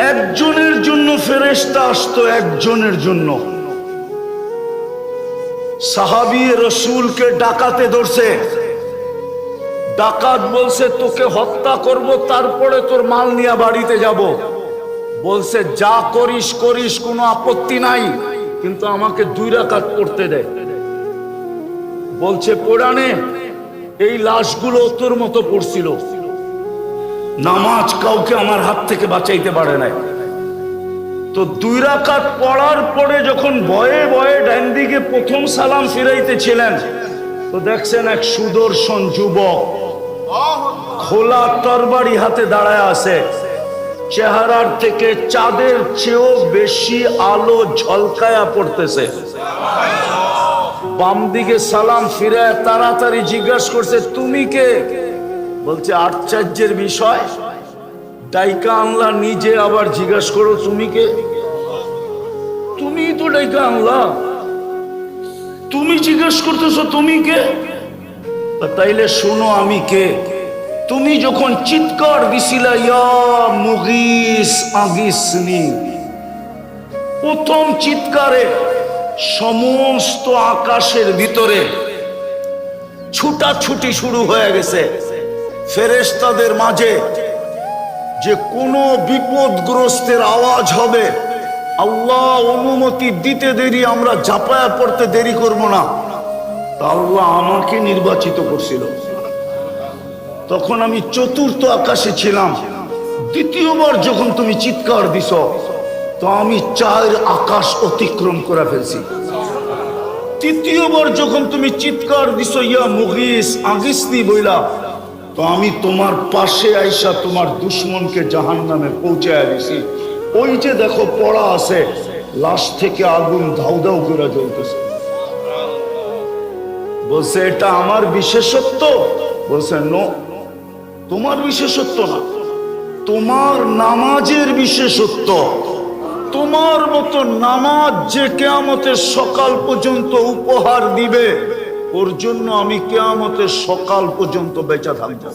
একজনের জন্য ফেরেশতা আসতো, একজনের জন্য। সাহাবী রাসূলকে ডাকাতে ধরছে, ডাকাত বলছে তোকে হত্যা করব, তারপরে তোর মাল নিয়ে বাড়িতে যাব। বলছে যা করিস করিস, কোনো আপত্তি নাই, কিন্তু আমাকে 2 রাকাত পড়তে দে। বলছে কোরআনে এই লাশগুলো তোর মতো পড়ছিল, নামাজ কাউকে আমার হাত থেকে বাঁচাইতে পারে নাই। তো 2 রাকাত পড়ার পরে যখন ভয়ে ভয়ে ডান দিকে প্রথম সালাম ফিরাইতেছিলেন, তো দেখছেন এক সুদর্শন যুবক খোলা তরবারি হাতে দাঁড়ায় আছে, চেহারার থেকে চাঁদের চেয়েও বেশি আলো ঝলকায়া পড়তেছে। বাম দিকে সালাম ফিরায় তাড়াতাড়ি জিজ্ঞাসা করছে তুমি কে? বলছে আশ্চর্যের বিষয়, ডাইকা আনলা নিজে, আবার জিজ্ঞাসা করো তুমি কে? তুমি তো ডাইকা আনলা, তুমি জিজ্ঞাসা করতেছো তুমি কে? তাইলে শোনো আমি কে। তুমি যখন চিৎকার দিছিলা ইয়া মুগিস আগিসনি, প্রথম চিৎকারে সমস্ত আকাশের ভিতরে ছুটাছুটি শুরু হয়ে গেছে। ফেরেশতাদের মাঝে যে কোনো বিপদগ্রস্তের আওয়াজ হবে, আল্লাহ অনুমতি দিতে দেরি, আমরা ঝাঁপায়া পড়তে দেরি করব না। তা আল্লাহ আমাকে নির্বাচিত করছিল। তখন আমি 4র্থ আকাশে ছিলাম। দ্বিতীয়বার যখন তুমি চিৎকার দিছ, তো আমি 4 আকাশ অতিক্রম করে ফেলছি। তৃতীয়বার যখন তুমি চিৎকার দিছ ইয়া মুগিস আগিসনি বইলা, তো আমি তোমার পাশে আইসা তোমার দুশ্মনকে জাহান্নামে পৌঁছায় দিছি। ওই যে দেখো পড়া আছে, লাশ থেকে আগুন ধাউ ধাউ করে জ্বলতেছে। বলছে এটা আমার বিশেষত্ব? বলছে নো, তোমার বিশেষত্ব না, তোমার নামাজের বিশেষত্ব। তোমার মতো নামাজ যে কিয়ামতের সকাল পর্যন্ত উপহার দিবে, ওর জন্য আমি কিয়ামতের সকাল পর্যন্ত বেঁচে থাকবো।